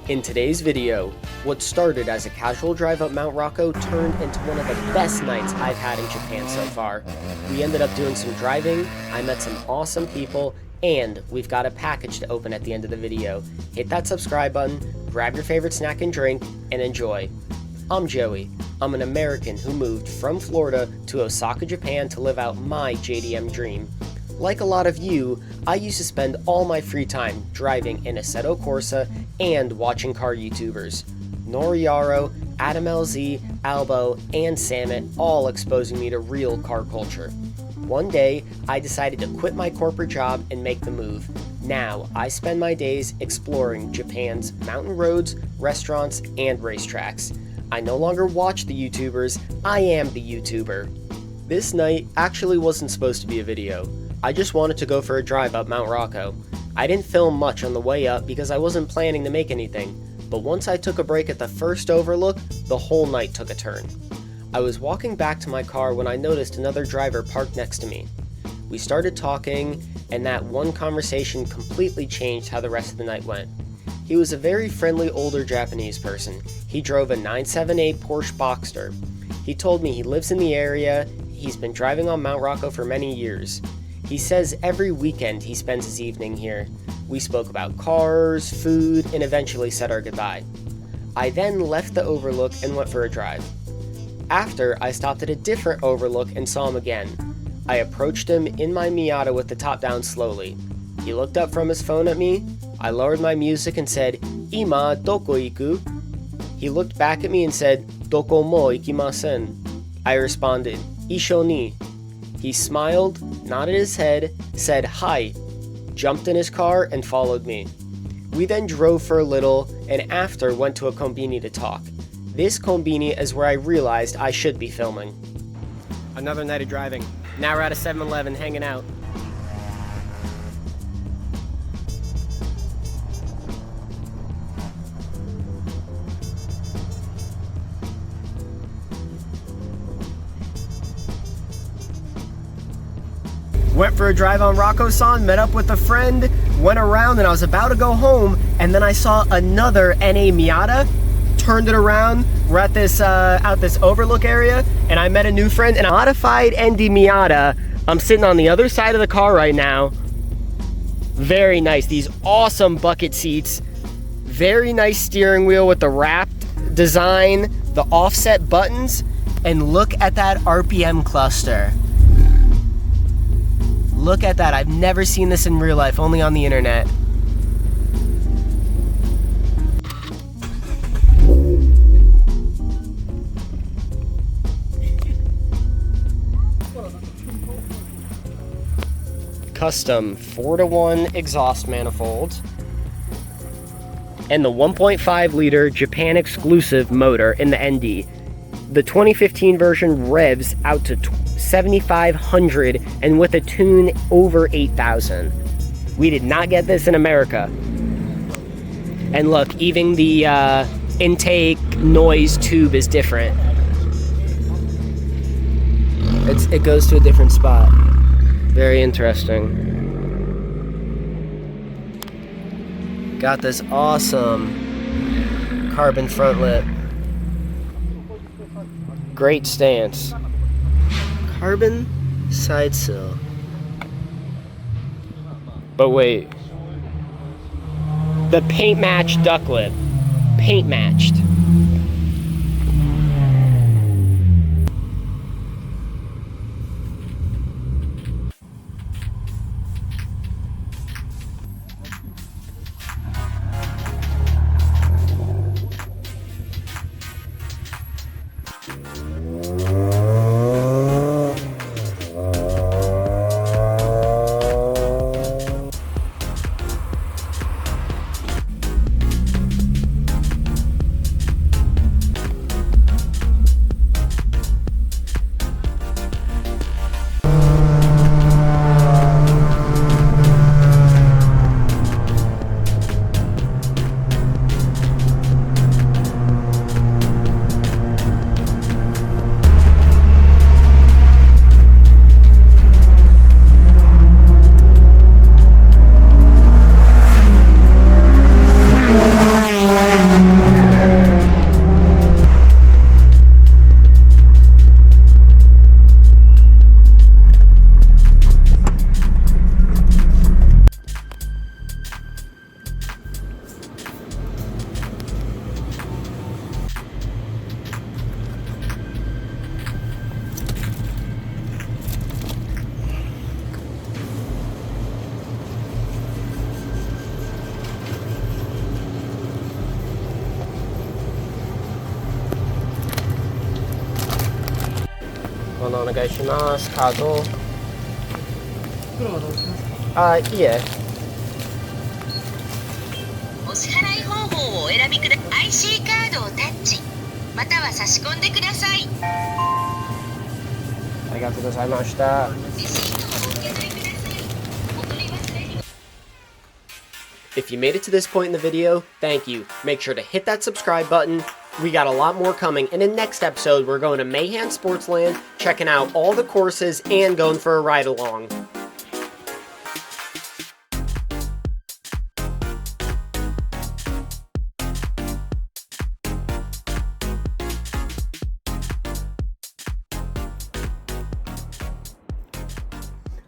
In today's video, what started as a casual drive up Mount Rocco turned into one of the best nights I've had in Japan so far. We ended up doing some driving, I met some awesome people, and we've got a package to open at the end of the video. Hit that subscribe button, grab your favorite snack and drink, and enjoy. I'm Joey. I'm an American who moved from Florida to Osaka, Japan to live out my JDM dream. Like a lot of you, I used to spend all my free time driving in Assetto Corsa and watching car YouTubers. Noriaro, Adam LZ, Albo, and Samet all exposing me to real car culture. One day, I decided to quit my corporate job and make the move. Now, I spend my days exploring Japan's mountain roads, restaurants, and racetracks. I no longer watch the YouTubers, I am the YouTuber. This night actually wasn't supposed to be a video. I just wanted to go for a drive up Mount Rocco. I didn't film much on the way up because I wasn't planning to make anything, but once I took a break at the first overlook, the whole night took a turn. I was walking back to my car when I noticed another driver parked next to me. We started talking, and that one conversation completely changed how the rest of the night went. He was a very friendly older Japanese person. He drove a 978 Porsche Boxster. He told me he lives in the area, he's been driving on Mount Rocco for many years. He says every weekend he spends his evening here. We spoke about cars, food, and eventually said our goodbye. I then left the overlook and went for a drive. After, I stopped at a different overlook and saw him again. I approached him in my Miata with the top down slowly. He looked up from his phone at me. I lowered my music and said, "Ima doko iku?" He looked back at me and said, "Doko mo ikimasen." I responded, "Isho ni." He smiled, nodded his head, said hi, jumped in his car, and followed me. We then drove for a little, and after went to a konbini to talk. This konbini is where I realized I should be filming. Another night of driving. Now we're at a 7-Eleven hanging out. Went for a drive on Rocco-san, met up with a friend, went around, and I was about to go home, and then I saw another NA Miata, turned it around, we're at this out this overlook area, and I met a new friend, and a modified ND Miata. I'm sitting on the other side of the car right now. Very nice, these awesome bucket seats, very nice steering wheel with the wrapped design, the offset buttons, and look at that RPM cluster. Look at that, I've never seen this in real life, only on the internet. Custom 4-to-1 exhaust manifold. And the 1.5 liter Japan exclusive motor in the ND. The 2015 version revs out to 7,500 and with a tune over 8,000. We did not get this in America. And look, even the intake noise tube is different. It goes to a different spot. Very interesting. Got this awesome carbon front lip. Great stance. Carbon side sill. But wait. The paint matched duck lip. Paint matched. お願いします。カード。袋はどうしますか？いえ。お支払い方法をお選びください。IC カードをタッチ、または差し込んでください。ありがとうございました。レシートをお受け取りください。お取り忘れに。If you made it to this point in the video, thank you. Make sure to hit that subscribe button. We got a lot more coming. And in next episode, we're going to Mayhan Sportsland, checking out all the courses and going for a ride along.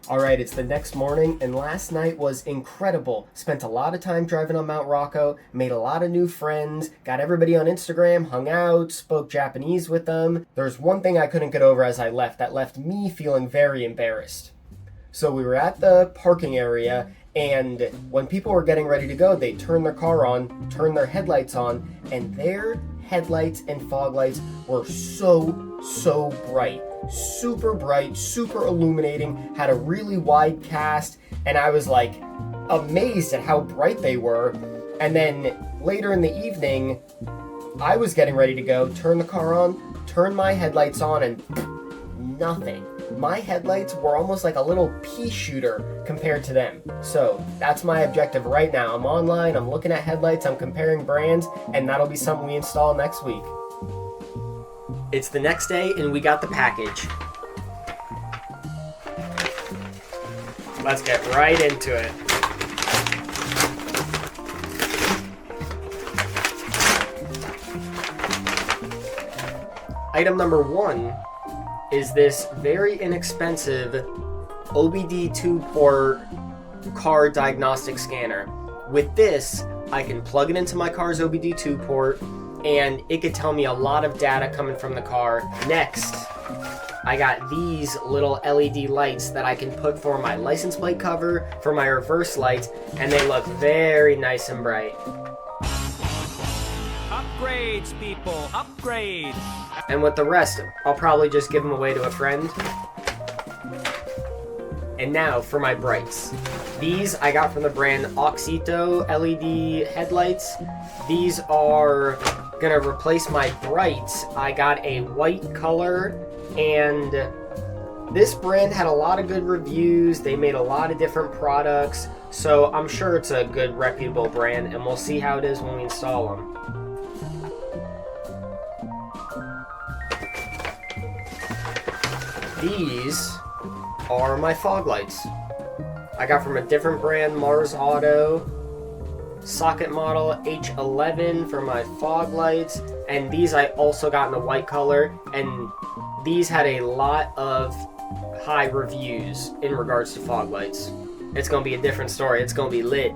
Alright, it's the next morning, and last night was incredible. Spent a lot of time driving on Mount Rocco, made a lot of new friends, got everybody on Instagram, hung out, spoke Japanese with them. There's one thing I couldn't get over as I left that left me feeling very embarrassed. So we were at the parking area, and when people were getting ready to go, they turned their car on, turned their headlights on, and their headlights and fog lights were so bright. Super bright, super illuminating, had a really wide cast, and I was like amazed at how bright they were. And then later in the evening, I was getting ready to go, turn the car on, turn my headlights on, and nothing. My headlights were almost like a little pea shooter compared to them. So that's my objective right now. I'm online, I'm looking at headlights, I'm comparing brands, and that'll be something we install next week. It's the next day, and we got the package. Let's get right into it. Item number 1 is this very inexpensive OBD2 port car diagnostic scanner. With this, I can plug it into my car's OBD2 port, and it could tell me a lot of data coming from the car. Next, I got these little LED lights that I can put for my license plate cover, for my reverse lights, and they look very nice and bright. Upgrades, people, upgrades! And with the rest, I'll probably just give them away to a friend. And now for my brights. These I got from the brand Oxito LED headlights. These are gonna replace my brights. I got a white color, and this brand had a lot of good reviews. They made a lot of different products, so I'm sure it's a good reputable brand, and we'll see how it is when we install them. These are my fog lights. I got from a different brand, Mars Auto. Socket model H11 for my fog lights, and these I also got in the white color, and these had a lot of high reviews in regards to fog lights. It's gonna be a different story. It's gonna be lit.